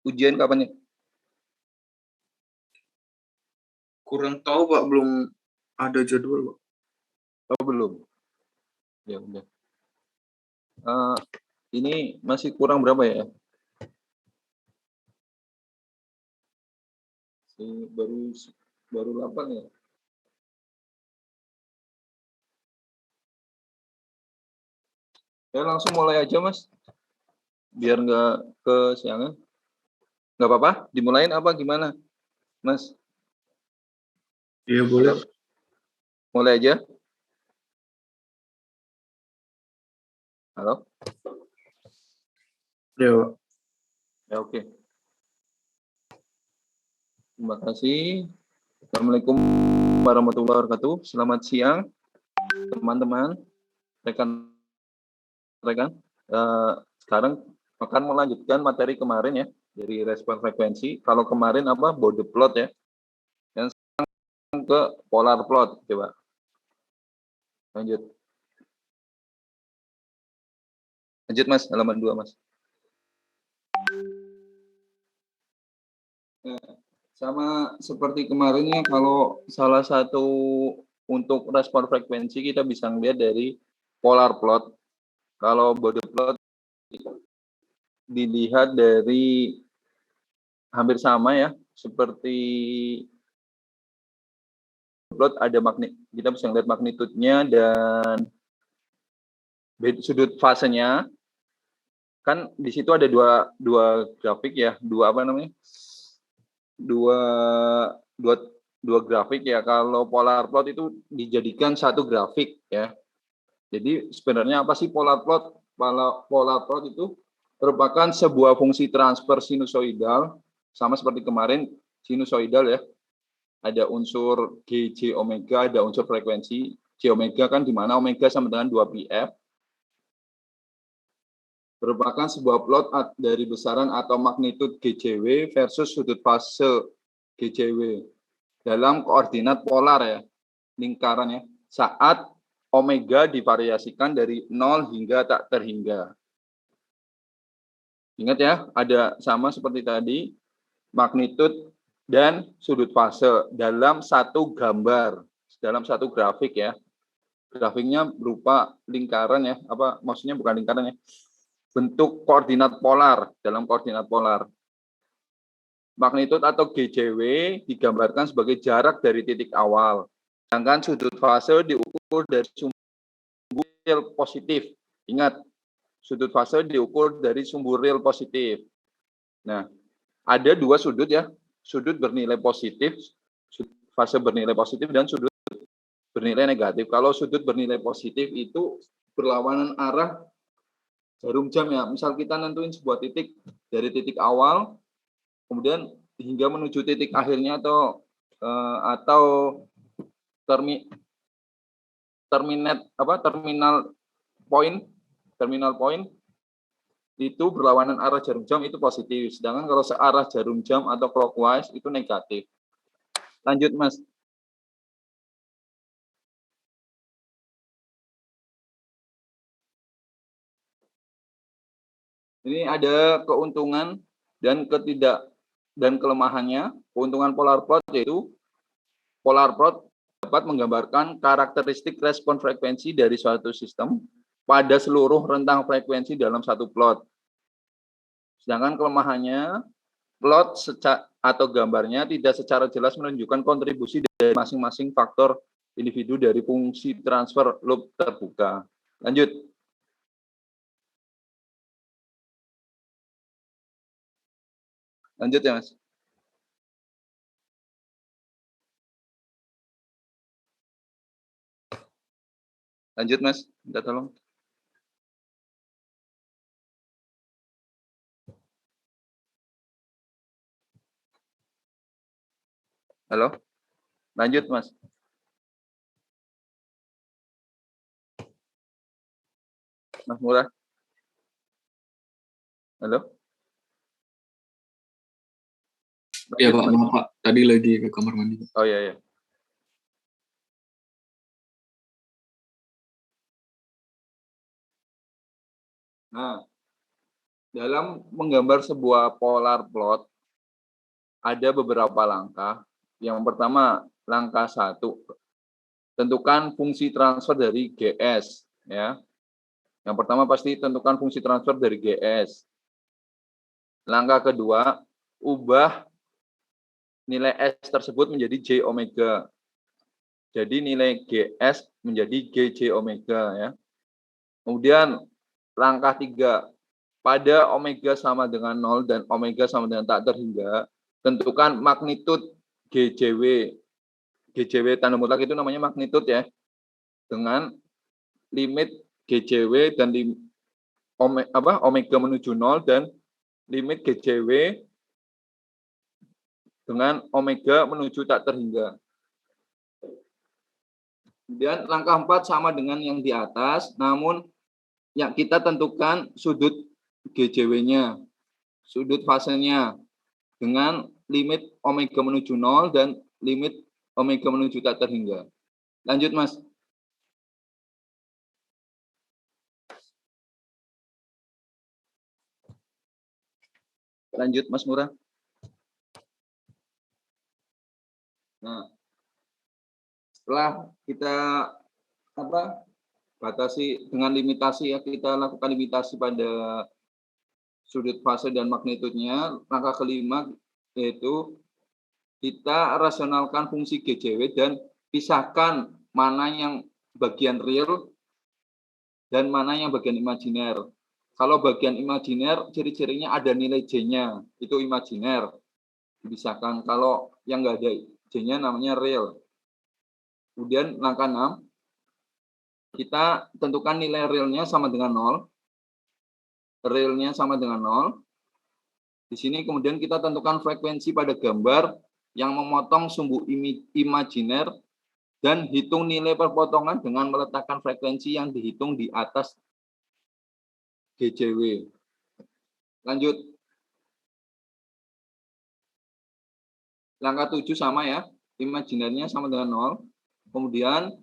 Ujian kapan nih? Kurang tahu Pak, belum ada jadwal Pak. Oh belum. Ya udah. Ini masih kurang berapa ya? Baru 8 ya. Ya langsung mulai aja Mas. Biar nggak kesiangan. Nggak apa-apa? Dimulain apa gimana? Mas? Iya boleh. Halo? Mulai aja. Halo? Ya Pak. Ya oke. Terima kasih. Assalamualaikum warahmatullahi wabarakatuh. Selamat siang teman-teman, rekan-rekan. Sekarang akan melanjutkan materi kemarin ya, dari respon frekuensi. Kalau kemarin apa? Bode plot ya. Yang sekarang ke polar plot. Coba. Lanjut. Lanjut Mas, halaman 2 Mas. Sama seperti kemarinnya, kalau salah satu untuk respon frekuensi kita bisa melihat dari polar plot. Kalau bode plot dilihat dari hampir sama ya, seperti plot ada kita bisa melihat magnitudenya dan sudut fasenya. Kan di situ ada dua grafik ya, dua grafik ya. Kalau polar plot itu dijadikan satu grafik ya. Jadi sebenarnya apa sih polar plot? Polar plot itu merupakan sebuah fungsi transfer sinusoidal, sama seperti kemarin sinusoidal ya. Ada unsur G, J, omega, ada unsur frekuensi J omega, kan di mana omega sama dengan 2πf. Merupakan sebuah plot dari besaran atau magnitud GJW versus sudut fase GJW dalam koordinat polar ya, lingkaran ya, saat omega divariasikan dari 0 hingga tak terhingga. Ingat ya, ada sama seperti tadi, magnitud dan sudut fase dalam satu gambar, dalam satu grafik ya. Grafiknya berupa lingkaran ya, maksudnya bukan lingkaran ya, bentuk koordinat polar, dalam koordinat polar. Magnitud atau GJW digambarkan sebagai jarak dari titik awal. Sedangkan sudut fase diukur dari sumbu real positif. Ingat, sudut fase diukur dari sumbu real positif. Nah, ada dua sudut ya, sudut bernilai positif, fase bernilai positif, dan sudut bernilai negatif. Kalau sudut bernilai positif itu berlawanan arah jarum jam ya. Misal kita nentuin sebuah titik dari titik awal, kemudian hingga menuju titik akhirnya atau terminal point itu berlawanan arah jarum jam, itu positif. Sedangkan kalau searah jarum jam atau clockwise itu negatif. Lanjut Mas. Ini ada keuntungan dan kelemahannya. Keuntungan polar plot yaitu polar plot dapat menggambarkan karakteristik respon frekuensi dari suatu sistem pada seluruh rentang frekuensi dalam satu plot. Sedangkan kelemahannya, plot atau gambarnya tidak secara jelas menunjukkan kontribusi dari masing-masing faktor individu dari fungsi transfer loop terbuka. Lanjut. Lanjut ya, Mas. Lanjut, Mas. Minta tolong. Halo? Lanjut, Mas. Mas Murah. Halo? Iya Pak, maaf Pak. Tadi lagi ke kamar mandi. Oh iya, iya. Nah, dalam menggambar sebuah polar plot, ada beberapa langkah. Yang pertama, langkah 1, tentukan fungsi transfer dari GS. Ya. Yang pertama pasti tentukan fungsi transfer dari GS. Langkah kedua, ubah nilai S tersebut menjadi J omega. Jadi nilai GS menjadi GJ omega. Ya. Kemudian langkah 3, pada omega sama dengan 0 dan omega sama dengan tak terhingga, tentukan magnitud GJW. GJW tanda mutlak itu namanya magnitud ya. Dengan limit GJW dan omega menuju 0 dan limit GJW dengan omega menuju tak terhingga. Kemudian langkah 4 sama dengan yang di atas, namun yang kita tentukan sudut GJW-nya, sudut fasenya dengan limit omega menuju 0 dan limit omega menuju tak terhingga. Lanjut, Mas. Lanjut, Mas Murah. Nah, setelah kita batasi dengan limitasi ya, kita lakukan limitasi pada sudut fase dan magnitudnya. Langkah kelima yaitu kita rasionalkan fungsi GJW dan pisahkan mana yang bagian real dan mana yang bagian imajiner. Kalau bagian imajiner, ciri-cirinya ada nilai J-nya, itu imajiner. Dipisahkan. Kalau yang nggak ada J-nya namanya real. Kemudian langkah 6, kita tentukan nilai realnya sama dengan 0. Realnya sama dengan 0. Di sini kemudian kita tentukan frekuensi pada gambar yang memotong sumbu imajiner dan hitung nilai perpotongan dengan meletakkan frekuensi yang dihitung di atas GJW. Lanjut. Langkah 7 sama ya, imajinernya sama dengan 0. Kemudian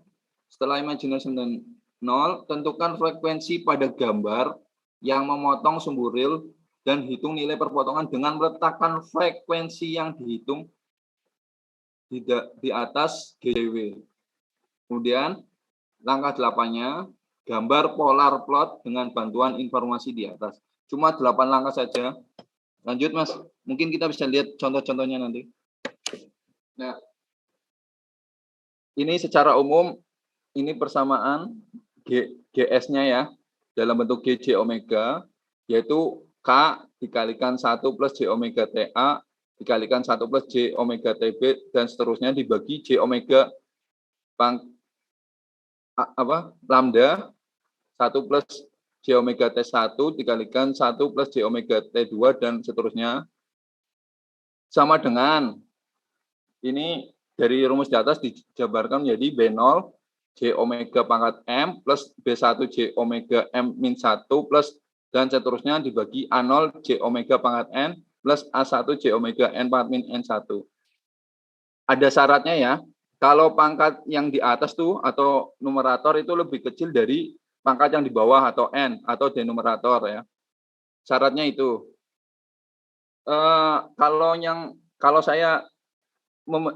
setelah imajiner sama dengan 0, tentukan frekuensi pada gambar yang memotong sumbu real dan hitung nilai perpotongan dengan meletakkan frekuensi yang dihitung di atas GJW. Kemudian langkah 8-nya, gambar polar plot dengan bantuan informasi di atas. Cuma 8 langkah saja. Lanjut, Mas. Mungkin kita bisa lihat contoh-contohnya nanti. Nah, ini secara umum, ini persamaan GS-nya ya, dalam bentuk GJ omega, yaitu K dikalikan 1 plus J omega TA, dikalikan 1 plus J omega TB, dan seterusnya dibagi J omega lambda 1 plus J omega T1 dikalikan 1 plus J omega T2 dan seterusnya sama dengan ini dari rumus di atas dijabarkan menjadi B0 J omega pangkat M plus B1 J omega M min 1 plus dan seterusnya dibagi A0 J omega pangkat N plus A1 J omega N pangkat min N1. Ada syaratnya ya. Kalau pangkat yang di atas tuh atau numerator itu lebih kecil dari pangkat yang di bawah atau N atau denumerator ya. Syaratnya itu. Kalau saya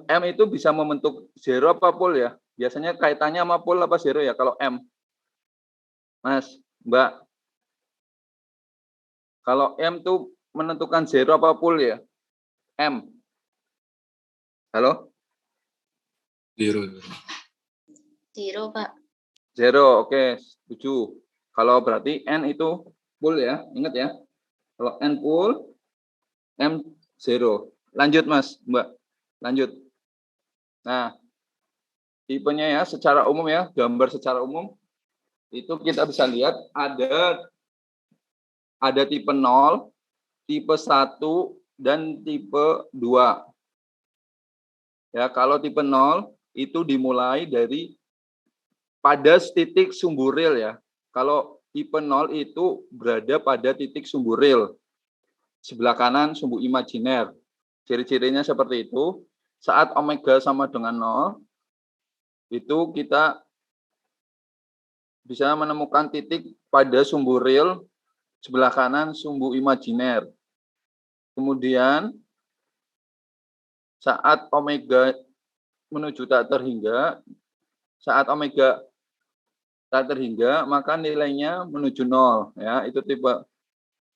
M itu bisa membentuk zero apa full ya? Biasanya kaitannya sama full apa zero ya kalau M? Mas, Mbak. Kalau M tuh menentukan zero apa full ya? M. Halo? Zero. Zero, Pak. Zero, oke, setuju. Kalau berarti N itu full ya, ingat ya. Kalau N full, M zero. Lanjut Mas, Mbak. Lanjut. Nah, tipenya ya secara umum ya, gambar secara umum itu kita bisa lihat ada tipe 0, tipe 1 dan tipe 2. Ya, kalau tipe 0 itu dimulai dari pada titik sumbu real ya. Kalau tipe 0 itu berada pada titik sumbu real. Sebelah kanan sumbu imajiner. Ciri-cirinya seperti itu. Saat omega sama dengan 0, itu kita bisa menemukan titik pada sumbu real sebelah kanan sumbu imajiner. Kemudian saat omega menuju tak terhingga, maka nilainya menuju 0 ya. Itu tipe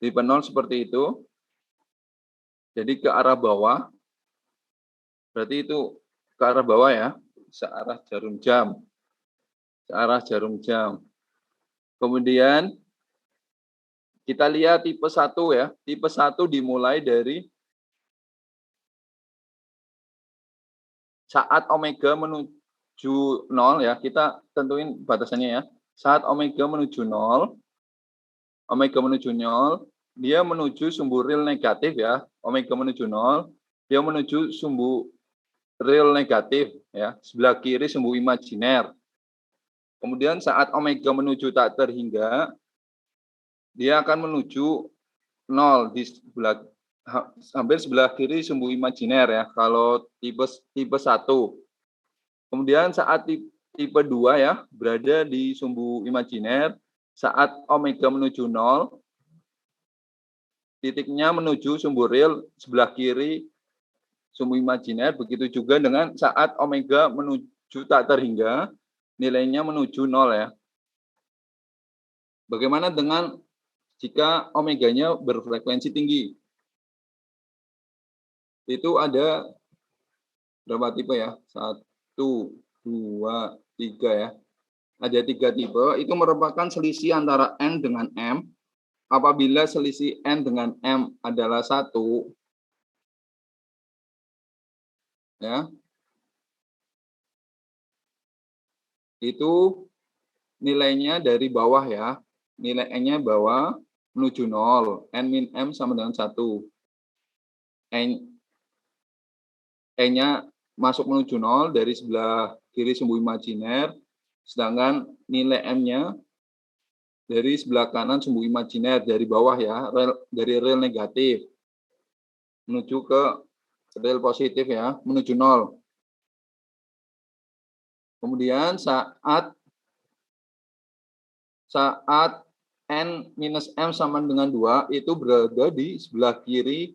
0 seperti itu. Jadi ke arah bawah. Berarti itu ke arah bawah ya, searah jarum jam. Kemudian kita lihat tipe 1 ya. Tipe 1 dimulai dari saat omega menuju 0 ya. Kita tentuin batasannya ya. Saat omega menuju 0, dia menuju sumbu real negatif ya. Omega menuju 0, dia menuju sumbu real negatif ya. Sebelah kiri sumbu imajiner. Kemudian saat omega menuju tak terhingga, dia akan menuju 0 di sebelah hampir sebelah kiri sumbu imajiner ya, kalau tipe 1. Kemudian saat tipe 2 ya, berada di sumbu imajiner, saat omega menuju 0, titiknya menuju sumbu real sebelah kiri sumbu imajiner, begitu juga dengan saat omega menuju tak terhingga, nilainya menuju 0 ya. Bagaimana dengan jika omeganya berfrekuensi tinggi? Itu ada berapa tipe ya? 1, 2, 3 ya. Ada 3 tipe, itu merupakan selisih antara N dengan M. Apabila selisih N dengan M adalah 1, ya, itu nilainya dari bawah ya. Nilai N-nya bawah menuju 0. N min M sama dengan 1. N-nya masuk menuju 0 dari sebelah kiri sumbu imajiner, sedangkan nilai M-nya dari sebelah kanan sumbu imajiner, dari bawah ya, dari real negatif menuju ke real positif ya, menuju 0. Kemudian saat N minus M sama dengan 2, itu berada di sebelah kiri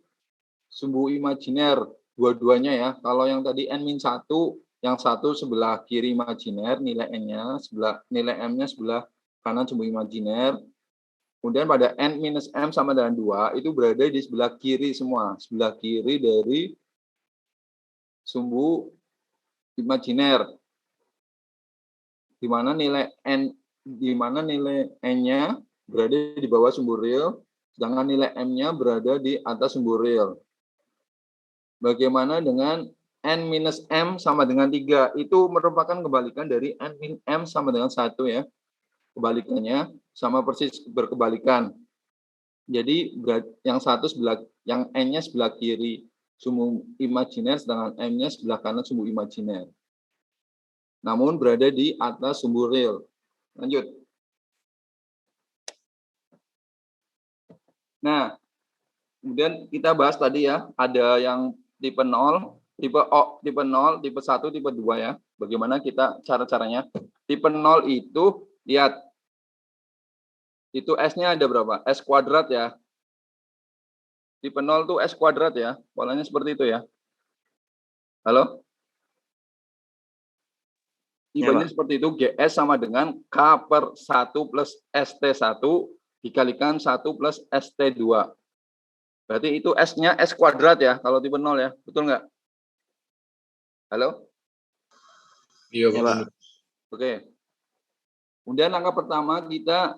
sumbu imajiner, dua-duanya ya. Kalau yang tadi N min 1, yang satu sebelah kiri imajiner, nilai M-nya sebelah kanan sumbu imajiner. Kemudian pada N minus M sama dengan 2, itu berada di sebelah kiri semua. Sebelah kiri dari sumbu imajiner. Di mana nilai N-nya berada di bawah sumbu real, sedangkan nilai M-nya berada di atas sumbu real. Bagaimana dengan N minus M sama dengan 3? Itu merupakan kebalikan dari N min M sama dengan 1 ya. Kebalikannya sama persis berkebalikan. Jadi yang satu yang N-nya sebelah kiri sumbu imajiner, sedangkan M-nya sebelah kanan sumbu imajiner. Namun berada di atas sumbu real. Lanjut. Nah, kemudian kita bahas tadi ya, ada yang tipe 0, tipe 0, tipe 1, tipe 2 ya. Bagaimana cara-caranya? Tipe 0 itu, lihat, itu S-nya ada berapa? S kuadrat ya. Tipe 0 itu S kuadrat ya. Polanya seperti itu ya. Halo? Tipenya seperti itu, GS sama dengan K per 1 plus ST1 dikalikan 1 plus ST2. Berarti itu S-nya S kuadrat ya, kalau tipe 0 ya. Betul nggak? Halo? Iya, Pak. Oke. Kemudian langkah pertama kita,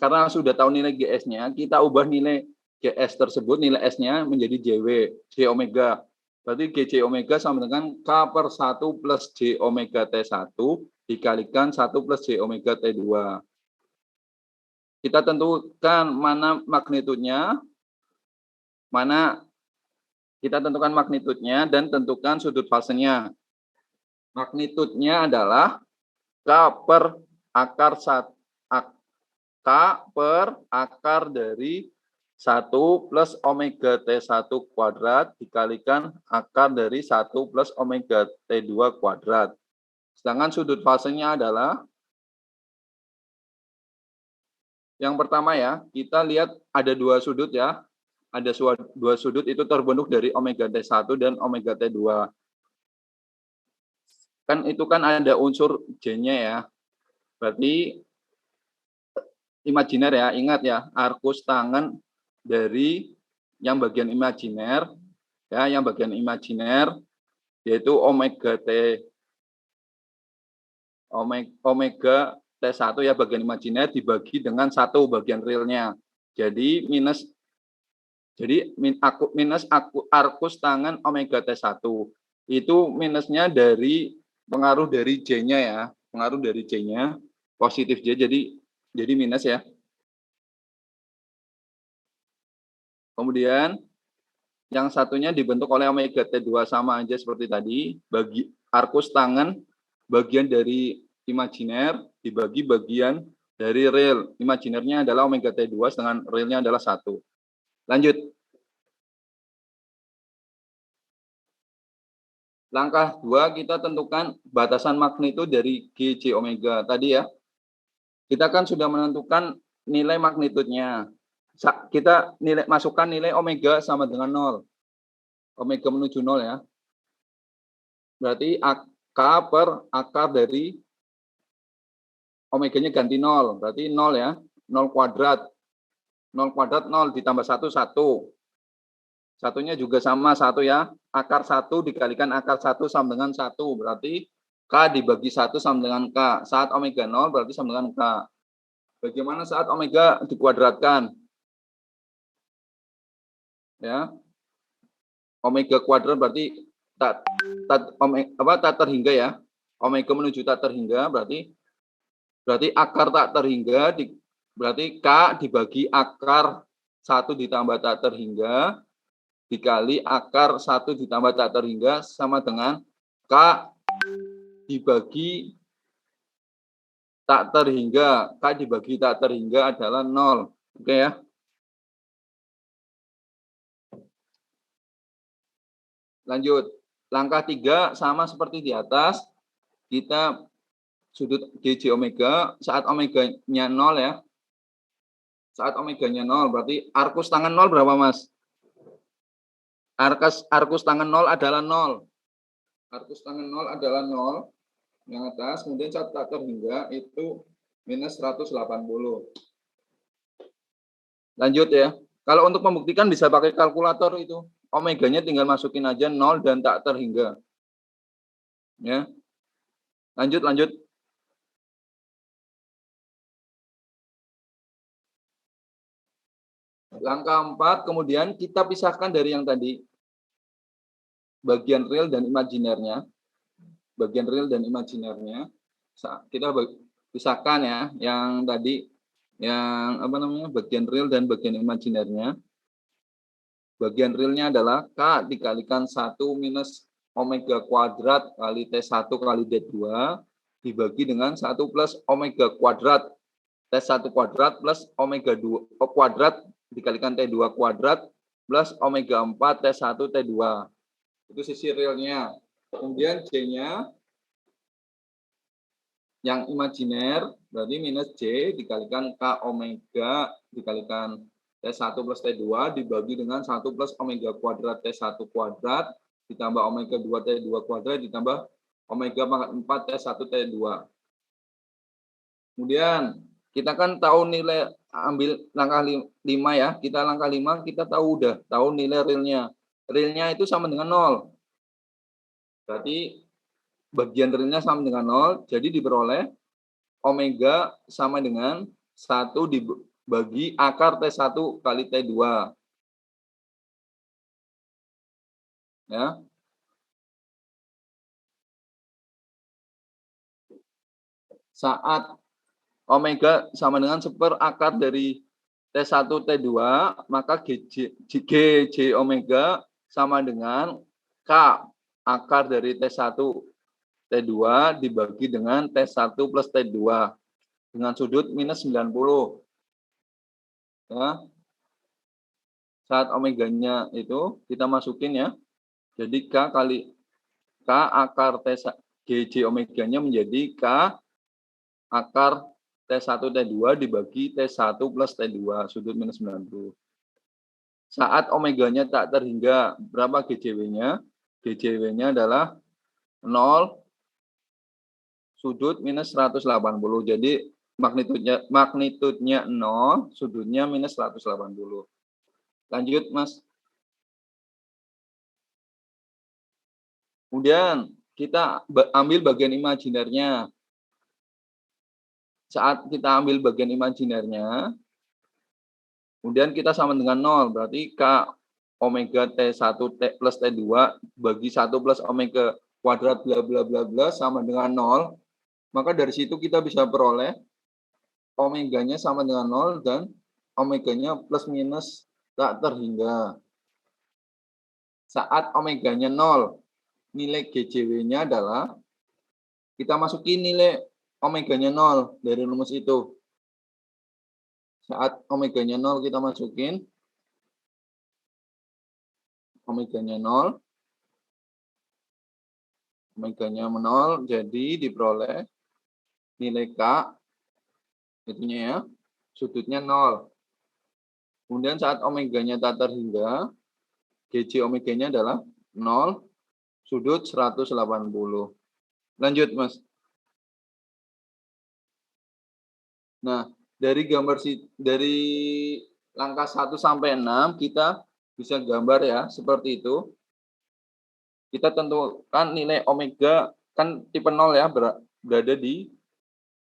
karena sudah tahu nilai GS-nya, kita ubah nilai GS tersebut, nilai S-nya menjadi JW, J omega. Berarti GJ omega sama dengan K per 1 plus J omega T1 dikalikan 1 plus J omega T2. Kita tentukan mana magnitudenya, dan tentukan sudut fasenya. Magnitudenya adalah K per akar dari 1 plus omega T1 kuadrat dikalikan akar dari 1 plus omega T2 kuadrat. Sedangkan sudut fasenya adalah, yang pertama ya, kita lihat ada dua sudut ya. Ada dua sudut itu terbentuk dari omega T1 dan omega T2. Kan itu kan ada unsur J-nya ya. Berarti imajiner ya, ingat ya, arkus tangan dari yang bagian imajiner ya, yang bagian imajiner yaitu omega T1 ya, bagian imajiner dibagi dengan satu bagian realnya. Jadi minus arkus tangan omega T1. Itu minusnya dari pengaruh dari J-nya ya. Pengaruh dari J-nya positif J, jadi minus ya. Kemudian yang satunya dibentuk oleh omega T2 sama aja seperti tadi. Bagi arkus tangan bagian dari imajiner dibagi bagian dari real. Imajinernya adalah omega T2 dengan realnya adalah 1. Lanjut. Langkah 2, kita tentukan batasan magnitudo dari GJ omega tadi ya. Kita kan sudah menentukan nilai magnitudenya. Kita masukkan nilai omega sama dengan 0. Omega menuju 0 ya. Berarti K per akar dari omeganya ganti 0. Berarti 0 ya. 0 kuadrat. 0 kuadrat 0 ditambah 1, 1. Satunya juga sama 1 ya. Akar 1 dikalikan akar 1 sama dengan 1. Berarti K dibagi 1 sama dengan K. Saat omega 0 berarti sama dengan K. Bagaimana saat omega dikuadratkan? Ya. Omega kuadrat berarti tak terhingga ya. Omega menuju tak terhingga berarti akar tak terhingga berarti K dibagi akar 1 ditambah tak terhingga dikali akar 1 ditambah tak terhingga sama dengan K dibagi tak terhingga. K dibagi tak terhingga adalah 0. Oke ya. Lanjut. Langkah 3 sama seperti di atas. Kita sudut GJ omega saat omeganya 0 ya. Saat omeganya 0 berarti arkus tangan 0 berapa Mas? Arkus tangan 0 adalah 0. Arkus tangan 0 adalah 0. Yang atas, kemudian saat tak terhingga itu minus 180. Lanjut ya. Kalau untuk membuktikan bisa pakai kalkulator itu. Omeganya tinggal masukin aja 0 dan tak terhingga. Ya. Lanjut. Langkah 4, kemudian kita pisahkan dari yang tadi. Bagian real dan imajinernya. Bagian real dan imajinernya. Kita pisahkan ya. Yang tadi, yang bagian real dan bagian imajinernya. Bagian realnya adalah K dikalikan 1 minus omega kuadrat kali T1 kali D2 dibagi dengan 1 plus omega kuadrat T1 kuadrat plus omega 2 kuadrat dikalikan T2 kuadrat plus omega 4 T1 T2. Itu sisi realnya. Kemudian J-nya yang imajiner berarti minus J dikalikan K omega dikalikan T1 plus T2 dibagi dengan 1 plus omega kuadrat T1 kuadrat ditambah omega 2 T2 kuadrat ditambah omega pangkat 4 T1 T2. Kemudian kita kan tahu nilai, ambil langkah 5 ya. Kita langkah 5 kita tahu nilai realnya. Realnya itu sama dengan 0. Berarti bagian realnya sama dengan 0, jadi diperoleh omega sama dengan 1 dibagi akar T1 kali T2. Ya. Saat omega sama dengan 1 akar dari T1 T2, maka GJ omega sama dengan K akar dari T1 T2 dibagi dengan T1 plus T2 dengan sudut minus 90. Ya. Saat omeganya itu kita masukin ya. Jadi K akar GJ omeganya menjadi K akar T1 T2 dibagi T1 plus T2 sudut minus 90. Saat omeganya tak terhingga, berapa GJW-nya? GJW-nya adalah 0 sudut minus 180. Jadi magnitudenya 0, sudutnya minus 180. Lanjut, Mas. Kemudian kita ambil bagian imajinernya. Saat kita ambil bagian imajinernya, kemudian kita sama dengan 0, berarti K omega T1 T plus T2 bagi 1 plus omega kuadrat bla bla bla bla sama dengan 0. Maka dari situ kita bisa peroleh omeganya sama dengan 0 dan omeganya plus minus tak terhingga. Saat omeganya 0, nilai GJW-nya adalah, kita masukin nilai omeganya 0 dari rumus itu. Saat omeganya 0 kita masukin omeganya 0. Omeganya 0, jadi diperoleh nilai K, itunya ya, sudutnya 0. Kemudian saat omeganya tak terhingga, GJ omeganya adalah 0, sudut 180. Lanjut, Mas. Nah, dari dari langkah 1 sampai 6 kita bisa gambar ya, seperti itu. Kita tentukan nilai omega, kan tipe 0 ya, berada di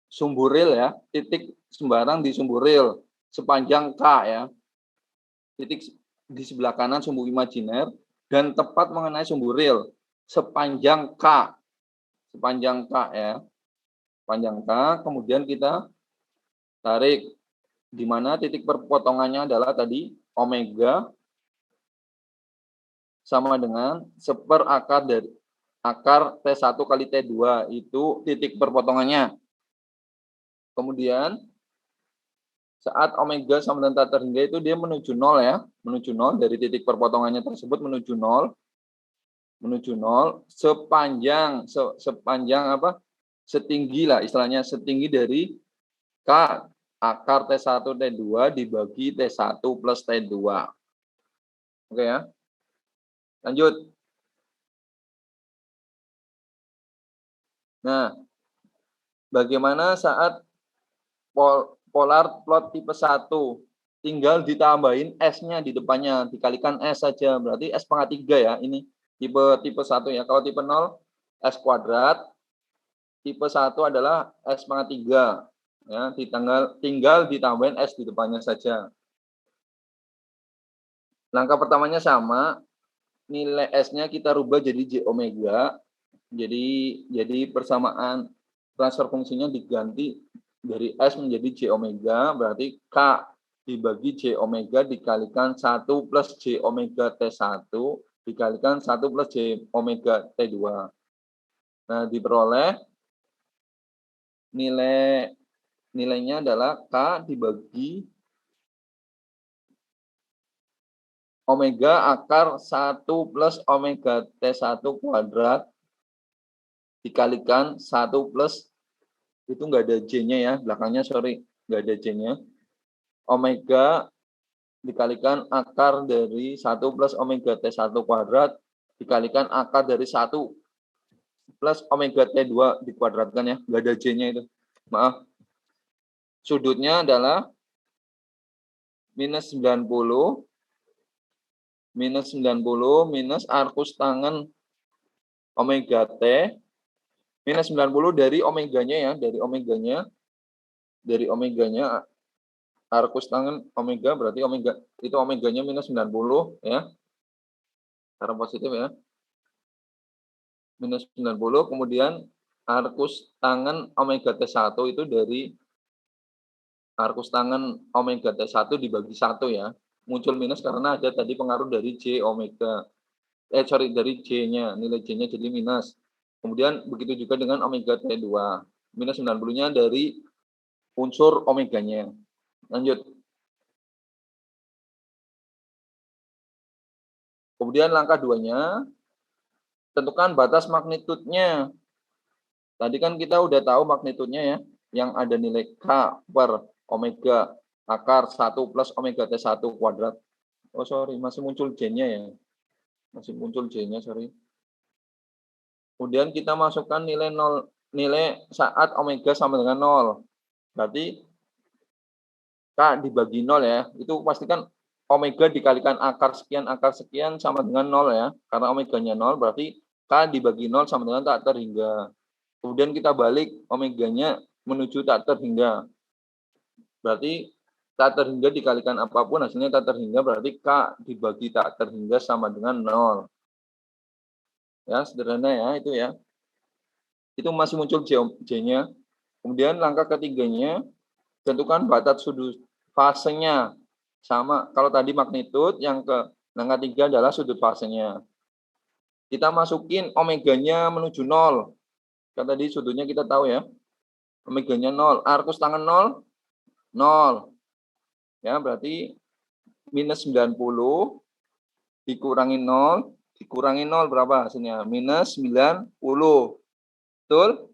sumburil ya, titik sembarang di sumburil sepanjang K ya. Titik di sebelah kanan sumbu imajiner dan tepat mengenai sumburil sepanjang K. Sepanjang K ya. Sepanjang K, kemudian kita tarik di mana titik perpotongannya adalah tadi omega sama dengan seperakar dari akar T1 kali T2, itu titik perpotongannya. Kemudian saat omega sama dengan tak terhingga itu dia menuju 0 ya, menuju 0 dari titik perpotongannya tersebut menuju 0. Menuju 0 sepanjang apa? Setinggi lah istilahnya, setinggi dari K akar T1 T2 dibagi T1 plus T2. Oke ya. Lanjut. Nah, bagaimana saat polar plot tipe 1? Tinggal ditambahin S-nya di depannya, dikalikan S saja. Berarti S pangkat 3 ya, ini tipe 1 ya. Kalau tipe 0, S kuadrat. Tipe 1 adalah S pangkat 3. Ya, tinggal ditambahin S di depannya saja. Langkah pertamanya sama. Nilai S-nya kita rubah jadi J omega. Jadi persamaan transfer fungsinya diganti dari S menjadi J omega, berarti K dibagi J omega dikalikan 1 plus J omega T1 dikalikan 1 plus J omega T2. Nah, diperoleh nilainya adalah K dibagi omega akar 1 plus omega T1 kuadrat dikalikan 1 plus, itu nggak ada J-nya ya, belakangnya sorry, nggak ada J-nya. Omega dikalikan akar dari 1 plus omega T1 kuadrat dikalikan akar dari 1 plus omega T2 dikuadratkan ya, nggak ada J-nya itu. Maaf. Sudutnya adalah minus 90 minus arkus tangen omega T minus 90 dari omeganya ya, dari omeganya arkus tangen omega, berarti omeganya minus 90 ya. Cara positif ya. Minus 90, kemudian arkus tangen omega T1 itu dari arkus tangen omega T1 dibagi 1 ya. Muncul minus karena ada tadi pengaruh dari J omega. Dari J-nya, nilai J-nya jadi minus. Kemudian begitu juga dengan omega T2. Minus 90-nya dari unsur omeganya. Lanjut. Kemudian langkah 2-nya, tentukan batas magnitudnya. Tadi kan kita udah tahu magnitudnya ya. yang ada nilai K per omega akar 1 plus omega T1 kuadrat. Oh sorry, masih muncul J-nya ya. Masih muncul J-nya, sorry. Kemudian kita masukkan nilai 0, nilai saat omega sama dengan 0. Berarti K dibagi 0 ya. Itu pastikan omega dikalikan akar sekian sama dengan 0 ya. Karena omeganya 0 berarti K dibagi 0 sama dengan tak terhingga. Kemudian kita balik omeganya menuju tak terhingga. Berarti tak terhingga dikalikan apapun hasilnya tak terhingga berarti K dibagi tak terhingga sama dengan 0. Ya, sederhana ya itu ya. Itu masih muncul J-nya. Kemudian langkah ketiganya, tentukan batas sudut fasenya. Sama, kalau tadi magnitud, yang ke langkah 3 adalah sudut fasenya. Kita masukin omeganya menuju 0. Kan tadi sudutnya kita tahu ya. Omeganya 0. Arkus tangan 0, 0. Ya, berarti minus 90 dikurangi 0, dikurangi 0 berapa hasilnya? Minus 90. Betul?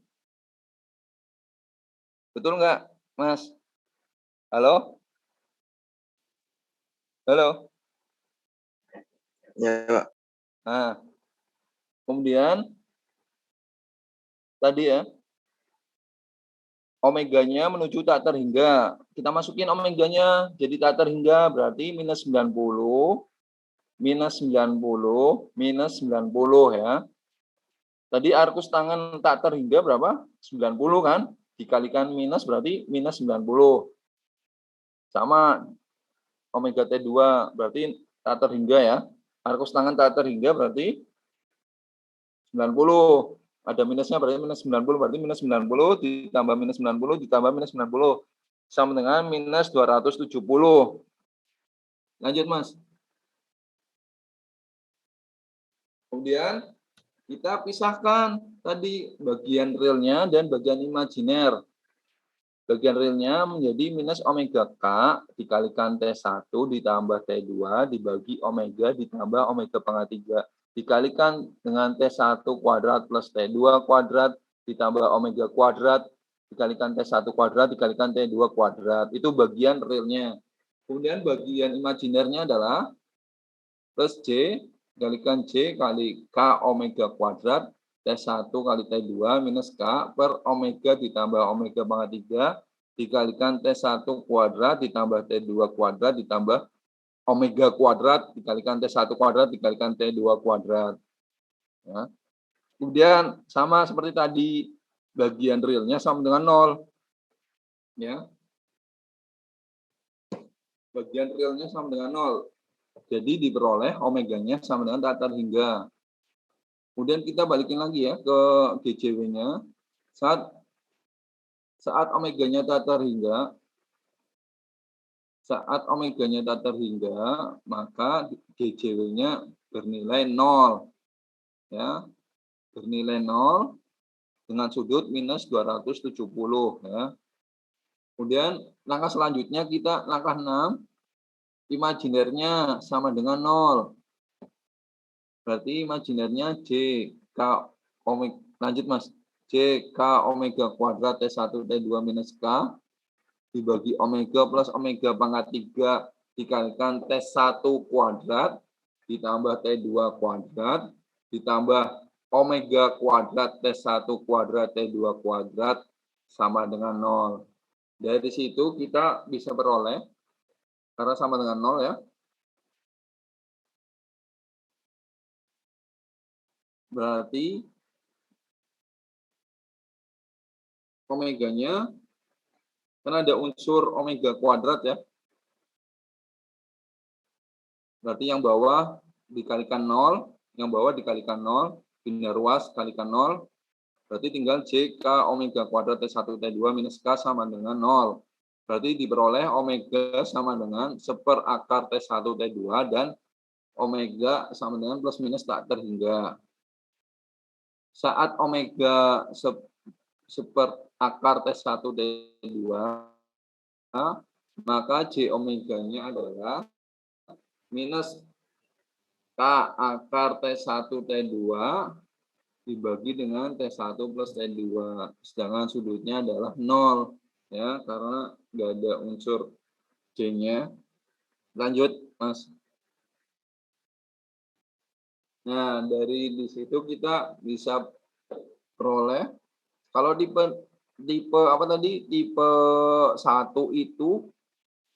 Betul nggak, Mas? Halo? Halo? Ya, Pak. Nah, kemudian tadi ya, omeganya menuju tak terhingga. Kita masukin omeganya jadi tak terhingga, berarti minus 90, minus 90, minus 90 ya. Tadi arkus tangan tak terhingga berapa? 90 kan? Dikalikan minus berarti minus 90. Sama omega T2 berarti tak terhingga ya. Arkus tangan tak terhingga berarti 90. Ada minusnya berarti minus 90, berarti minus 90 ditambah minus 90 ditambah minus 90 sama dengan minus 270. Lanjut, Mas. Kemudian kita pisahkan tadi bagian realnya dan bagian imajiner. Bagian realnya menjadi minus omega K dikalikan T1 ditambah T2 dibagi omega ditambah omega pangkat 3. Dikalikan dengan T1 kuadrat plus T2 kuadrat ditambah omega kuadrat dikalikan T1 kuadrat dikalikan T2 kuadrat. Itu bagian realnya. Kemudian bagian imajinernya adalah plus J dikalikan J kali K omega kuadrat T1 kali T2 minus K per omega ditambah omega pangkat 3 dikalikan T1 kuadrat ditambah T2 kuadrat ditambah omega kuadrat dikalikan T1 kuadrat dikalikan T2 kuadrat. Ya. Kemudian sama seperti tadi, bagian realnya sama dengan 0. Ya. Bagian realnya sama dengan 0. Jadi diperoleh omeganya sama dengan tak terhingga. Kemudian kita balikin lagi ya ke GJW-nya. Saat omeganya tak terhingga, maka GJW-nya bernilai 0. Ya, bernilai 0 dengan sudut minus 270 ya. Kemudian langkah selanjutnya kita langkah 6, imajinernya sama dengan 0. Berarti imajinernya J K omega, lanjut Mas. J K omega kuadrat T1 T2 minus K dibagi omega plus omega pangkat 3 dikalikan T1 kuadrat ditambah T2 kuadrat ditambah omega kuadrat T1 kuadrat T2 kuadrat sama dengan 0. Dari situ kita bisa beroleh, karena sama dengan 0 ya, berarti omeganya, karena ada unsur omega kuadrat ya, berarti yang bawah dikalikan 0, yang bawah dikalikan 0, bina ruas kalikan 0, berarti tinggal J K omega kuadrat T1 T2 minus K sama dengan 0. Berarti diperoleh omega sama dengan 1/akar T1 T2 dan omega sama dengan plus minus tak terhingga. Saat omega 1/akar T1 T2, maka J omeganya adalah minus K akar T1 T2 dibagi dengan T1 plus T2. Sedangkan sudutnya adalah 0. Ya, karena nggak ada unsur J-nya. Lanjut, Mas. Nah, dari di situ kita bisa peroleh kalau tipe tipe apa tadi? Tipe 1 itu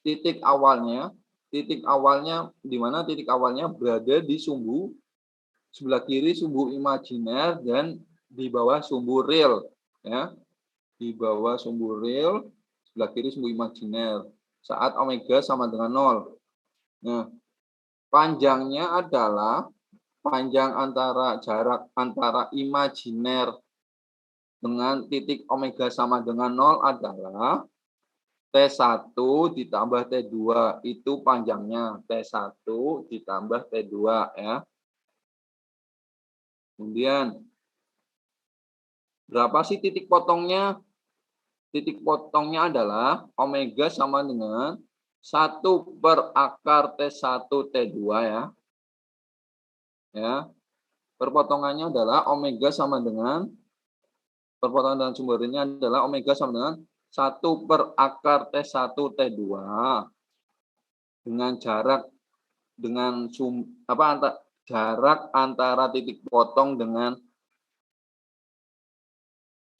titik awalnya di mana titik awalnya berada di sumbu sebelah kiri sumbu imajiner dan di bawah sumbu real, ya. Di bawah sumbu real, sebelah kiri sumbu imajiner saat omega sama dengan 0. Nah, panjangnya adalah panjang antara jarak antara imajiner dengan titik omega sama dengan 0 adalah T1 ditambah T2. Itu panjangnya. T1 ditambah T2 ya. Kemudian, berapa sih titik potongnya? Titik potongnya adalah omega sama dengan 1 per akar T1 T2 ya. Ya. Perpotongannya adalah omega sama dengan perpotongan dengan sumbernya adalah omega sama dengan 1 per akar T1 T2 dengan jarak jarak antara titik potong dengan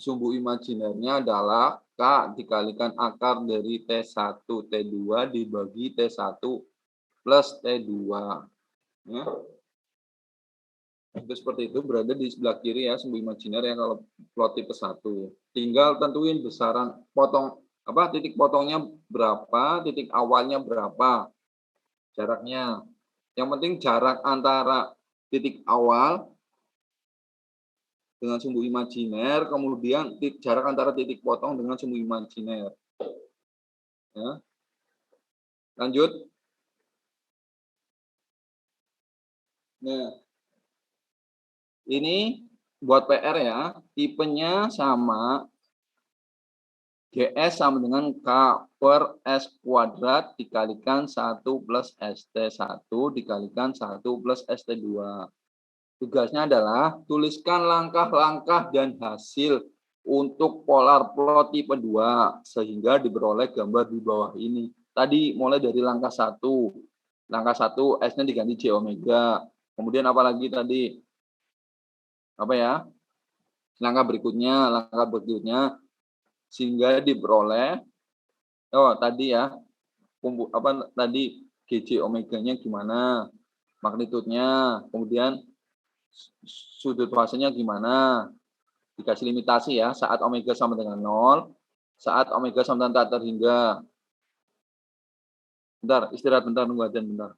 sumbu imajinernya adalah K dikalikan akar dari T1 T2 dibagi T1 plus T2. Ya. Itu seperti itu berada di sebelah kiri ya sumbu imajiner ya kalau plot tipe 1 ya. Tinggal tentuin besaran titik potongnya berapa, titik awalnya berapa jaraknya. Yang penting jarak antara titik awal dengan sumbu imajiner, kemudian jarak antara titik potong dengan sumbu imajiner. Ya. Lanjut. Nah, ini buat PR ya, tipenya sama GS sama dengan K per S kuadrat dikalikan 1 plus ST1 dikalikan 1 plus ST2. Tugasnya adalah tuliskan langkah-langkah dan hasil untuk polar plot tipe 2 sehingga diperoleh gambar di bawah ini. Tadi mulai dari langkah 1. Langkah 1 S-nya diganti J omega. Kemudian apa lagi tadi? Apa ya? Langkah berikutnya sehingga diperoleh tadi ya. Tadi GJ omeganya gimana? Magnitudenya, kemudian sudut fasenya gimana? Dikasih limitasi ya, saat omega sama dengan 0, saat omega sama dengan tak terhingga. Bentar, istirahat bentar, nunggu ajan bentar.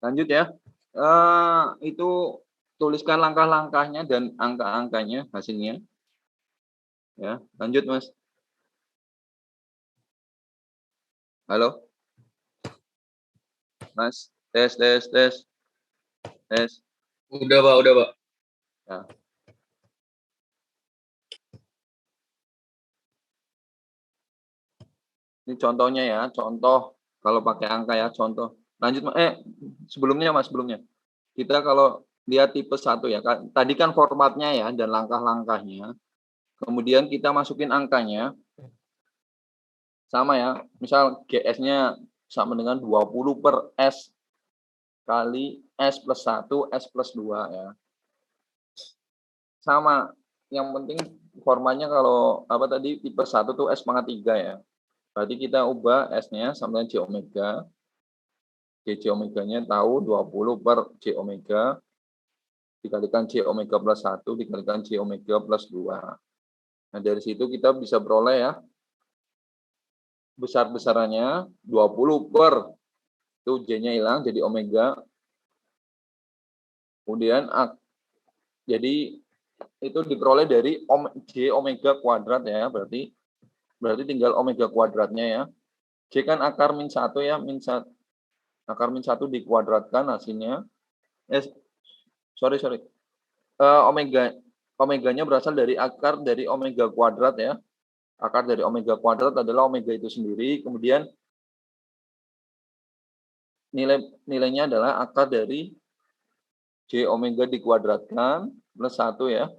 Lanjut ya. Itu tuliskan langkah-langkahnya dan angka-angkanya hasilnya. Ya, lanjut Mas. Halo, Mas. Tes, tes, tes, tes. Udah, Pak, udah, Pak. Ya. Ini contohnya ya, contoh kalau pakai angka ya, contoh. Lanjut, sebelumnya Mas, sebelumnya. Kita kalau lihat tipe 1 ya, tadi kan formatnya ya dan langkah-langkahnya. Kemudian kita masukin angkanya. Sama ya, misal GS-nya sama dengan 20 per S kali S plus 1, S plus 2 ya. Sama, yang penting formatnya kalau apa tadi tipe 1 tuh S pangkat 3 ya. Berarti kita ubah S-nya sama dengan J omega. J omeganya tahu 20 per J omega dikalikan J omega plus 1 dikalikan J omega plus 2. Nah, dari situ kita bisa beroleh ya besar-besarannya 20 per itu J-nya hilang jadi omega. Kemudian jadi itu diperoleh dari J omega kuadrat ya, berarti tinggal omega kuadratnya ya. J kan akar min 1 ya, akar min 1 dikuadratkan hasilnya. Sorry. Omeganya berasal dari akar dari omega kuadrat ya. Akar dari omega kuadrat adalah omega itu sendiri, kemudian nilainya adalah akar dari J omega dikuadratkan plus 1 ya.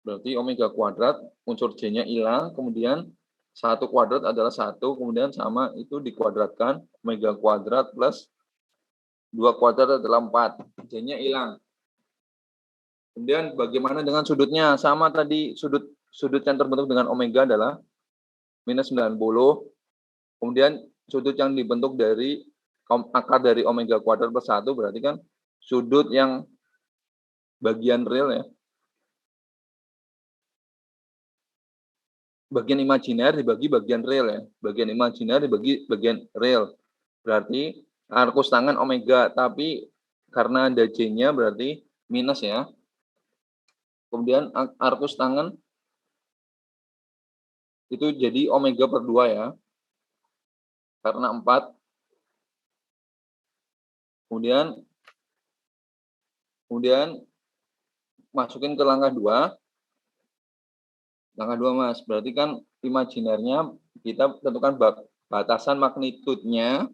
Berarti omega kuadrat, unsur J-nya hilang, kemudian 1 kuadrat adalah 1, kemudian sama itu dikuadratkan, omega kuadrat plus 2 kuadrat adalah 4. J-nya hilang. Kemudian bagaimana dengan sudutnya? Sama tadi, sudut yang terbentuk dengan omega adalah minus 90. Kemudian sudut yang dibentuk dari akar dari omega kuadrat plus 1, berarti kan sudut yang bagian real ya. Bagian imajiner dibagi bagian real ya. Bagian imajiner dibagi bagian real. Berarti arkus tangan omega, tapi karena ada J-nya berarti minus ya. Kemudian arkus tangan itu jadi omega per 2 ya. Karena 4. Kemudian masukin ke langkah 2. Langkah 2 Mas, berarti kan imajinernya kita tentukan batasan magnitudenya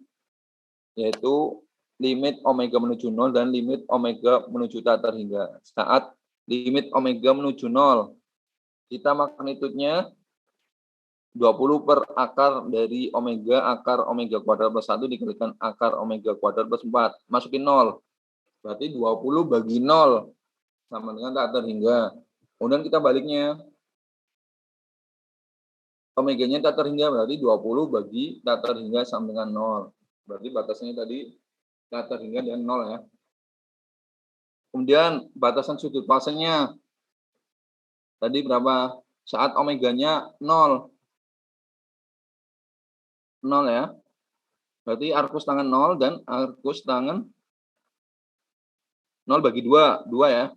yaitu limit omega menuju 0 dan limit omega menuju tak terhingga. Saat limit omega menuju 0, kita magnitudenya 20 per akar dari omega, akar omega kuadrat plus 1 dikalikan akar omega kuadrat plus 4. Masukin 0. Berarti 20 bagi 0 sama dengan tak terhingga. Kemudian kita baliknya. Omeganya tak terhingga berarti 20 bagi tak terhingga sama dengan 0. Berarti batasnya tadi tak terhingga dengan 0 ya. Kemudian batasan sudut fasenya tadi berapa? Saat omeganya 0. 0 ya. Berarti arkus tangan 0 dan arkus tangan 0 bagi 2, 2 ya.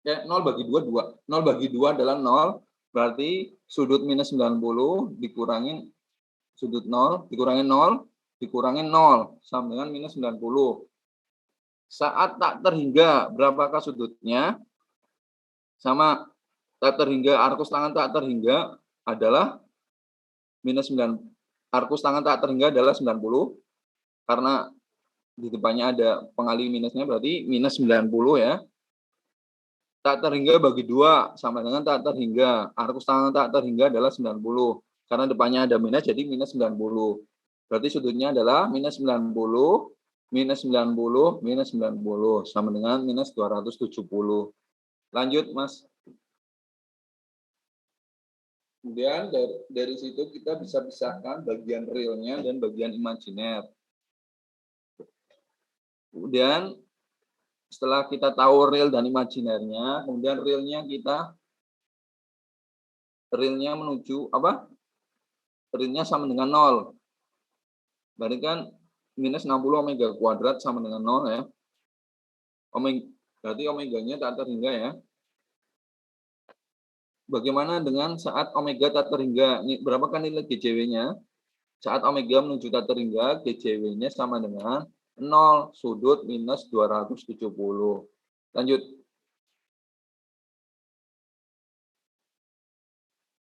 0 bagi 2, 2. 0 bagi 2 adalah 0, berarti sudut minus 90 dikurangin sudut 0, dikurangin 0, dikurangin 0, sama dengan minus 90. Saat tak terhingga, berapakah sudutnya? Sama tak terhingga, arkus tangan tak terhingga adalah minus 9. Arkus tangan tak terhingga adalah 90, karena di depannya ada pengali minusnya, berarti minus 90 ya. Tak terhingga bagi 2 sama dengan tak terhingga. Arkus tangan tak terhingga adalah 90. Karena depannya ada minus, jadi minus 90. Berarti sudutnya adalah minus 90, minus 90, minus 90. Sama dengan minus 270. Lanjut, Mas. Kemudian dari situ kita bisa pisahkan bagian realnya dan bagian imajiner. Kemudian setelah kita tahu real dan imajinernya, kemudian realnya menuju apa? Realnya sama dengan 0. Berarti kan minus 60 omega kuadrat sama dengan 0 ya. Berarti omeganya tak terhingga ya. Bagaimana dengan saat omega tak terhingga? Berapa kan nilai GJW-nya? Saat omega menuju tak terhingga, GJW-nya sama dengan 0, sudut minus 270. Lanjut.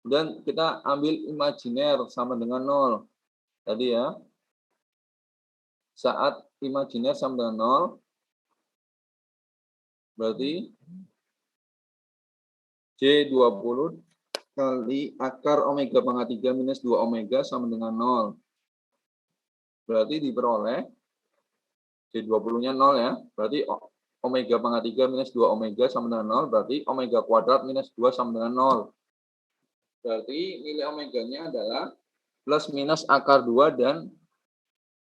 Dan kita ambil imajiner sama dengan 0. Tadi ya. Saat imajiner sama dengan 0, berarti J20 kali akar omega pangkat 3 minus 2 omega sama dengan 0. Berarti diperoleh J20-nya 0 ya. Berarti omega pangkat 3 minus 2 omega sama dengan 0. Berarti omega kuadrat minus 2 sama dengan 0. Berarti nilai omeganya adalah plus minus akar 2 dan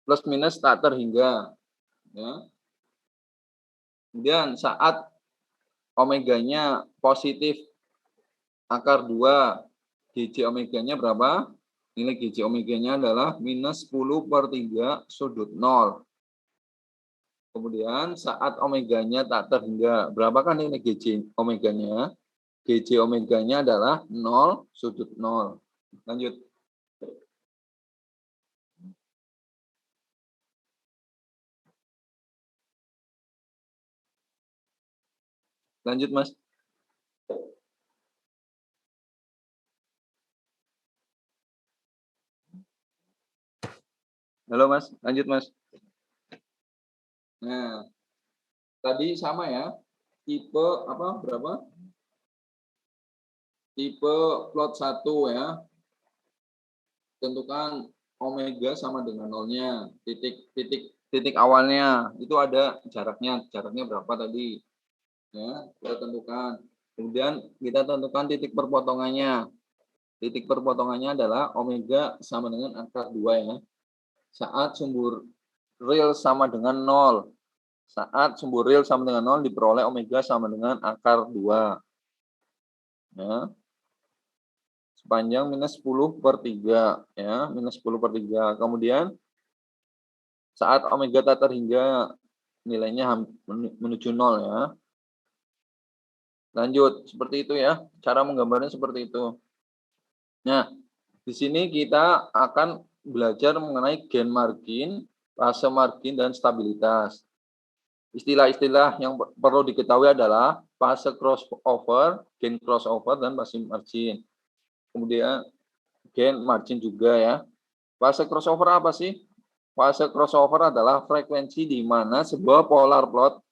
plus minus tak terhingga. Ya. Kemudian saat omeganya positif akar 2, GJ omeganya berapa? Nilai GJ omeganya adalah minus 10/3 sudut 0. Kemudian saat omeganya tak terhingga, berapa kan nilai GJ omeganya? GJ omeganya adalah 0 sudut 0. Lanjut. Lanjut, Mas. Halo, Mas. Lanjut, Mas. Nah, tadi sama ya. Tipe apa? Berapa? Tipe plot 1 ya. Tentukan omega sama dengan 0-nya. Titik awalnya itu ada jaraknya. Jaraknya berapa tadi? Ya, kita tentukan. Kemudian kita tentukan titik perpotongannya. Titik perpotongannya adalah omega sama dengan akar 2 ya. Saat sumber real sama dengan 0. Saat sumber real sama dengan 0 diperoleh omega sama dengan akar 2. Ya. Sepanjang minus 10/3 ya, minus 10/3. Kemudian saat omega tak terhingga nilainya menuju 0 ya. Lanjut, seperti itu ya. Cara menggambarnya seperti itu. Nah, di sini kita akan belajar mengenai gain margin, fase margin, dan stabilitas. Istilah-istilah yang perlu diketahui adalah fase crossover, gain crossover, dan fase margin. Kemudian gain margin juga ya. Fase crossover apa sih? Fase crossover adalah frekuensi di mana sebuah polar plot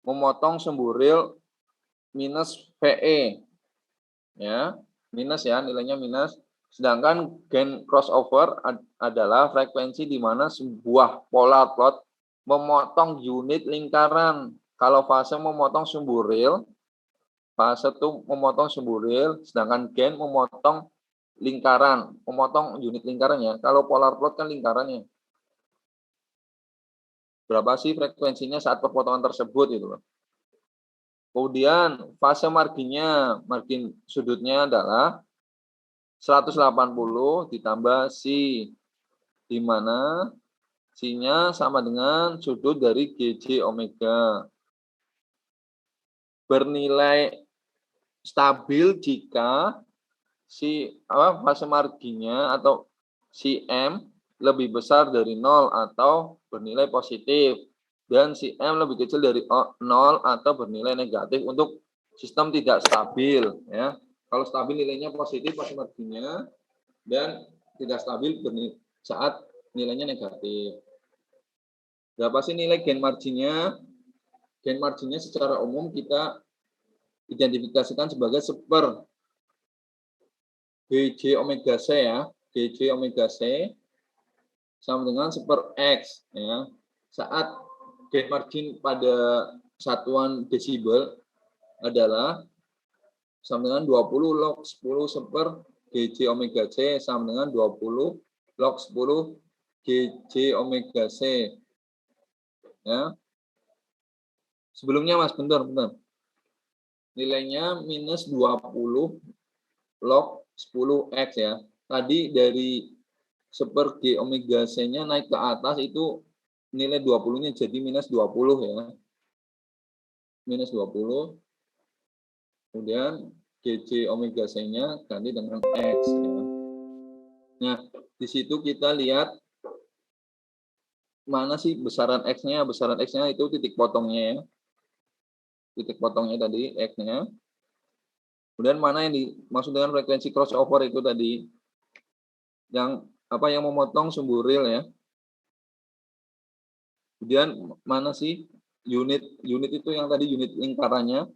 memotong sumbu real minus VE. Ya, minus ya, nilainya minus. Sedangkan gain crossover adalah frekuensi di mana sebuah polar plot memotong unit lingkaran. Kalau fase memotong sumbu real, fase itu memotong sumbu real, sedangkan gain memotong lingkaran, memotong unit lingkaran ya. Kalau polar plot kan lingkarannya. Berapa sih frekuensinya saat perpotongan tersebut itu loh. Kemudian fase marginnya, margin sudutnya adalah 180 ditambah si, di mana si-nya sama dengan sudut dari GJ omega. Bernilai stabil jika fase marginnya atau si M lebih besar dari 0 atau bernilai positif. Dan si M lebih kecil dari 0 atau bernilai negatif untuk sistem tidak stabil. Ya. Kalau stabil nilainya positif fase marginnya, dan tidak stabil saat nilainya negatif. Berapa sih nilai gain marginnya? Gain marginnya secara umum kita identifikasikan sebagai seper GJ omega C ya. GJ omega C sama dengan seper X ya. Saat gain margin pada satuan desibel adalah sama dengan 20 log 10 seper GJ omega C sama dengan 20 log 10 GJ omega C. Ya. Sebelumnya Mas, bentar. Nilainya minus 20 log 10X ya. Tadi dari seper G omega C-nya naik ke atas itu nilai 20-nya jadi minus 20 ya. Minus 20. Kemudian GC omega C-nya ganti dengan X ya. Nah, di situ kita lihat mana sih besaran X-nya? Besaran X-nya itu titik potongnya ya. Titik potongnya tadi X-nya. Kemudian mana yang dimaksud dengan frekuensi crossover itu tadi? Yang yang memotong sumbu real ya. Kemudian mana sih unit itu yang tadi unit lingkarannya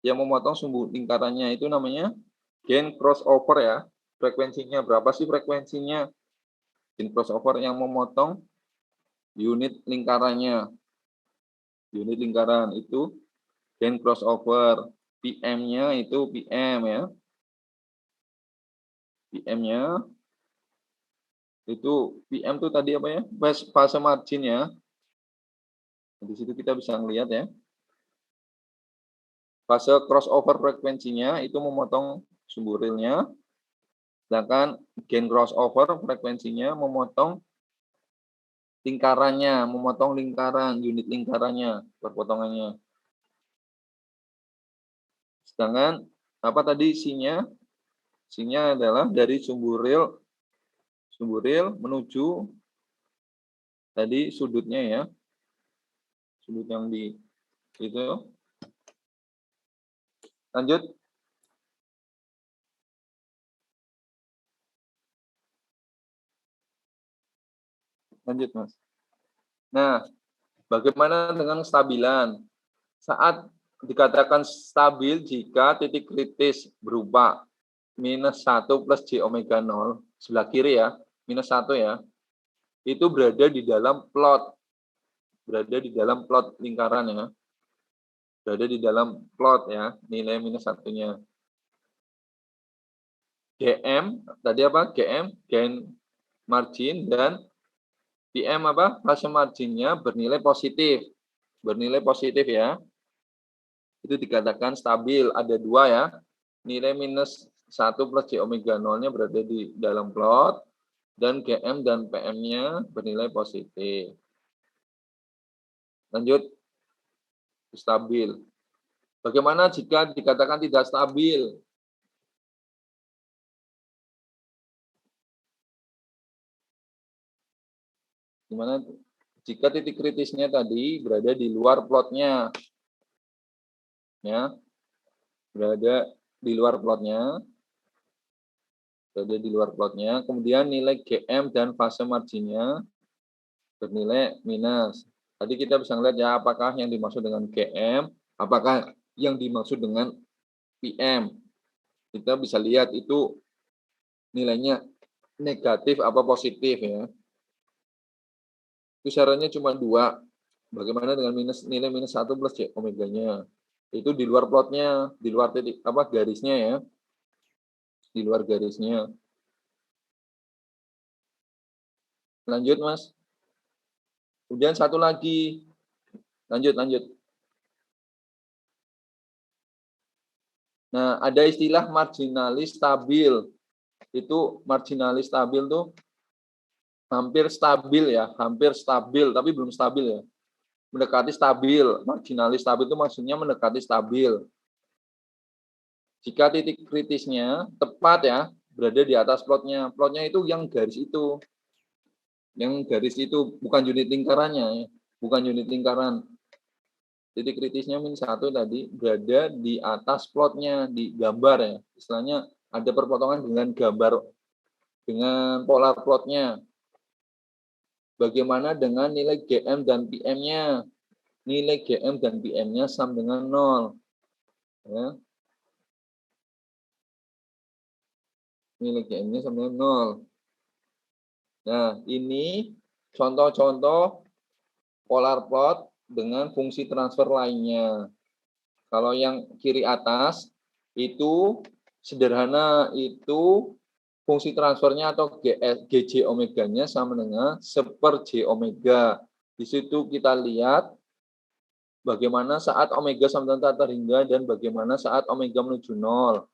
yang memotong sumbu lingkarannya itu namanya gain crossover ya. Frekuensinya berapa sih frekuensinya? Gain crossover yang memotong unit lingkarannya. Unit lingkaran itu gain crossover. PM-nya itu PM ya. PM-nya itu PM itu tadi apa ya? Fase margin ya. Di situ kita bisa melihat ya. Fase crossover frekuensinya itu memotong sumbu realnya. Sedangkan gain crossover frekuensinya memotong lingkarannya, memotong lingkaran, unit lingkarannya, perpotongannya. Sedangkan apa tadi C-nya? C-nya adalah dari sumbu real menuju tadi sudutnya ya. Sudut yang di itu. Lanjut. Lanjut, Mas. Nah, bagaimana dengan kestabilan? Saat dikatakan stabil jika titik kritis berupa minus 1 plus J omega 0, sebelah kiri ya, minus 1 ya, itu berada di dalam plot. Berada di dalam plot lingkaran ya. Berada di dalam plot ya, nilai minus 1-nya. GM, tadi apa? GM, gain margin, dan PM apa? Fase marginnya bernilai positif. Bernilai positif ya. Itu dikatakan stabil. Ada dua ya. Nilai minus 1 plus J omega 0-nya berada di dalam plot. Dan GM dan PM-nya bernilai positif. Lanjut. Stabil. Bagaimana jika dikatakan tidak stabil? Gimana jika titik kritisnya tadi berada di luar plotnya? Ya. Berada di luar plotnya. Berada di luar plotnya. Kemudian nilai GM dan fase marginnya bernilai minus. Tadi kita bisa melihat ya apakah yang dimaksud dengan GM, apakah yang dimaksud dengan PM. Kita bisa lihat itu nilainya negatif apa positif ya. Itu syaratnya cuma dua. Bagaimana dengan nilai minus 1 plus J omega-nya? Itu di luar plotnya, di luar titik garisnya ya. Di luar garisnya. Lanjut, Mas. Kemudian satu lagi. Lanjut. Nah, ada istilah marginalis stabil. Itu marginalis stabil tuh hampir stabil ya, hampir stabil, tapi belum stabil ya. Mendekati stabil. Marginalis stabil itu maksudnya mendekati stabil. Jika titik kritisnya tepat ya, berada di atas plotnya. Plotnya itu yang garis itu. Yang garis itu bukan unit lingkarannya ya. Bukan unit lingkaran. Titik kritisnya minus 1 tadi berada di atas plotnya, di gambar ya. Istilahnya ada perpotongan dengan gambar, dengan polar plotnya. Bagaimana dengan nilai GM dan PM-nya? Nilai GM dan PM-nya sama dengan 0. Ya. Nilai GM-nya sama dengan 0. Nah, ini contoh-contoh polar plot dengan fungsi transfer lainnya. Kalau yang kiri atas itu sederhana, itu fungsi transfernya atau GJ omega-nya sama dengan seper J omega. Di situ kita lihat bagaimana saat omega sama dengan tata hingga dan bagaimana saat omega menuju 0.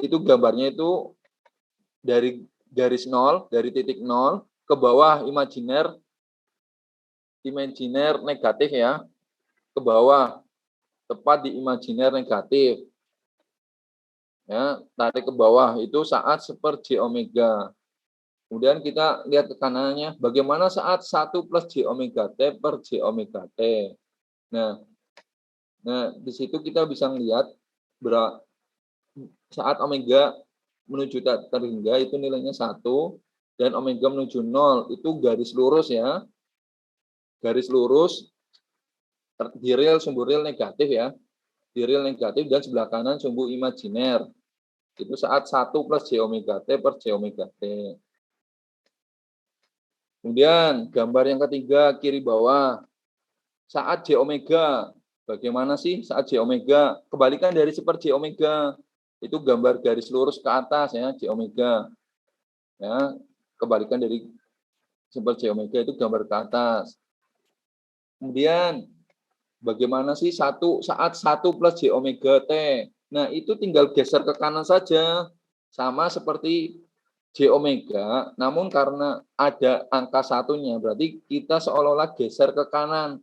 Itu gambarnya itu dari garis nol, dari titik nol ke bawah imajiner negatif ya, ke bawah, tepat di imajiner negatif. Ya, tarik ke bawah itu saat seper J omega. Kemudian kita lihat ke kanannya, bagaimana saat 1 plus J omega T per J omega T. Nah, di situ kita bisa melihat saat omega menuju tak terhingga itu nilainya 1, dan omega menuju 0 itu garis lurus ya. Garis lurus di real sumbu real negatif ya. Di real negatif dan sebelah kanan sumbu imajiner. Itu saat 1 plus J omega T per J omega T. Kemudian gambar yang ketiga kiri bawah. Saat J omega, bagaimana sih saat J omega? Kebalikan dari seper J omega. Itu gambar garis lurus ke atas ya, J omega. Ya, kebalikan dari seper J omega itu gambar ke atas. Kemudian bagaimana sih saat 1 plus J omega T? Nah, itu tinggal geser ke kanan saja. Sama seperti J omega, namun karena ada angka satunya, berarti kita seolah-olah geser ke kanan.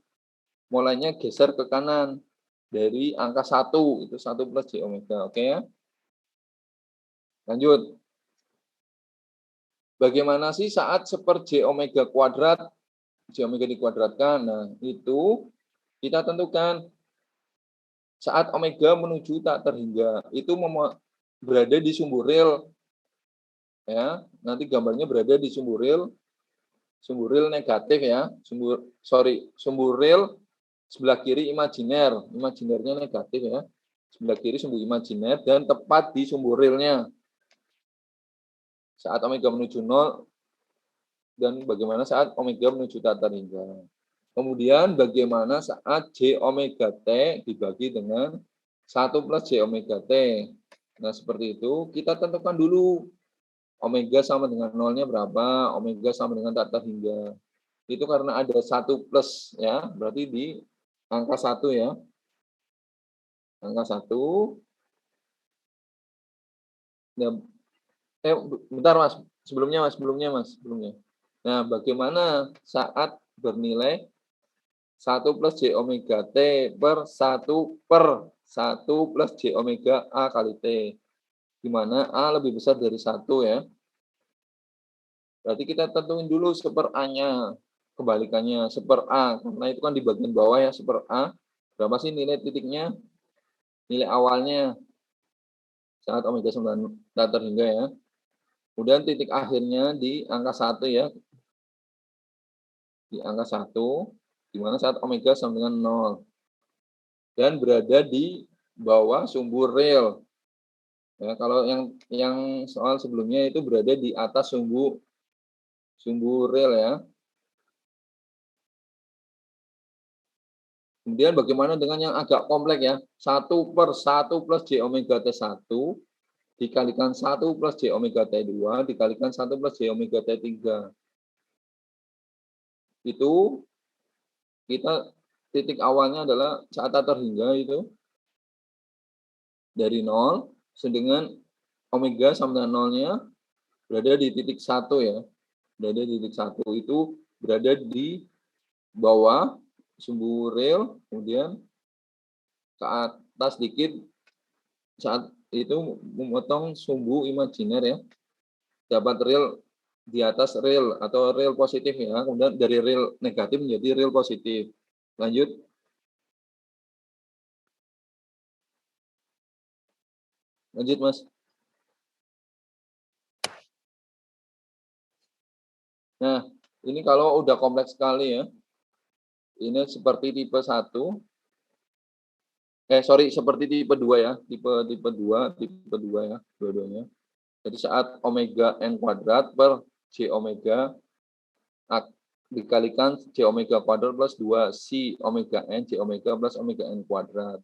Mulainya geser ke kanan dari angka 1, itu 1 plus J omega. Oke ya? Lanjut. Bagaimana sih saat seper J omega kuadrat? J omega dikuadratkan. Nah, itu kita tentukan saat omega menuju tak terhingga. Itu berada di sumbu real. Ya, nanti gambarnya berada di sumbu real negatif ya, sumbu real sebelah kiri imajinernya negatif ya, sebelah kiri sumbu imajiner dan tepat di sumbu realnya saat omega menuju 0 dan bagaimana saat omega menuju tak terhingga. Kemudian bagaimana saat J omega T dibagi dengan 1 plus J omega T. Nah, seperti itu kita tentukan dulu omega sama dengan nolnya berapa, omega sama dengan tak terhingga. Itu karena ada 1 plus ya, berarti di angka 1 ya. Angka 1. Nah, bentar Mas, sebelumnya. Nah, bagaimana saat bernilai 1 plus J omega T per 1 plus J omega A kali T. Di mana A lebih besar dari 1 ya. Berarti kita tentuin dulu seper A-nya. Kebalikannya, seper A. Karena itu kan di bagian bawah ya, seper A. Berapa sih nilai titiknya? Nilai awalnya saat omega 9 tak terhingga ya. Kemudian titik akhirnya di angka 1 ya. Di angka 1, di mana saat omega sama dengan 0. Dan berada di bawah sumbu real. Ya, kalau yang soal sebelumnya itu berada di atas sumbu real ya. Kemudian bagaimana dengan yang agak kompleks ya? 1 per 1 plus J omega T1 dikalikan 1 plus J omega T2 dikalikan 1 plus J omega T3. Itu kita titik awalnya adalah saat tak terhingga itu dari 0 sedangkan omega sama dengan nolnya berada di titik 1 ya. Berada di titik 1 itu berada di bawah sumbu real, kemudian ke atas dikit saat itu memotong sumbu imajiner ya. Dapat real di atas real atau real positif ya. Kemudian dari real negatif menjadi real positif. Lanjut. Lanjut, Mas. Nah, ini kalau udah kompleks sekali ya. Ini seperti tipe 1. Seperti tipe 2 ya. Tipe 2 ya, dua-duanya. Jadi saat omega n kuadrat per J omega dikalikan J omega kuadrat plus 2 C omega n J omega plus omega n kuadrat.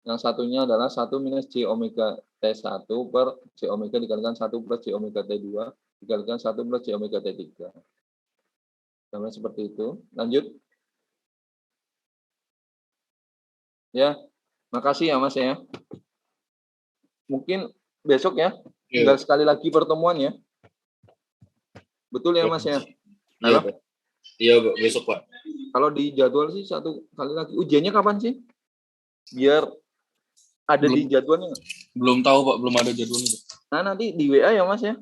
Yang satunya adalah 1 minus J omega T1 per J omega dikalikan 1 plus J omega T2 dikalikan 1 plus J omega T3. Namanya seperti itu. Lanjut. Ya, makasih ya Mas ya. Mungkin besok ya tinggal sekali lagi pertemuan ya. Betul ya Mas ya? Iya, Halo? Pak. Iya, Pak. Besok, Pak. Kalau di jadwal sih satu kali lagi. Ujiannya kapan sih? Biar ada di jadwalnya. Belum tahu, Pak. Belum ada jadwalnya, Pak. Nah, nanti di WA ya Mas ya.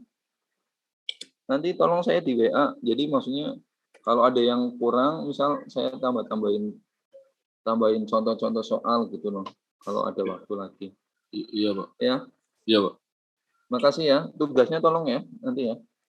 Nanti tolong saya di WA. Jadi maksudnya kalau ada yang kurang, misal saya tambahin contoh-contoh soal gitu loh. Kalau ada waktu lagi. Iya, Pak. Ya. Iya, Pak. Makasih ya. Tugasnya tolong ya nanti ya.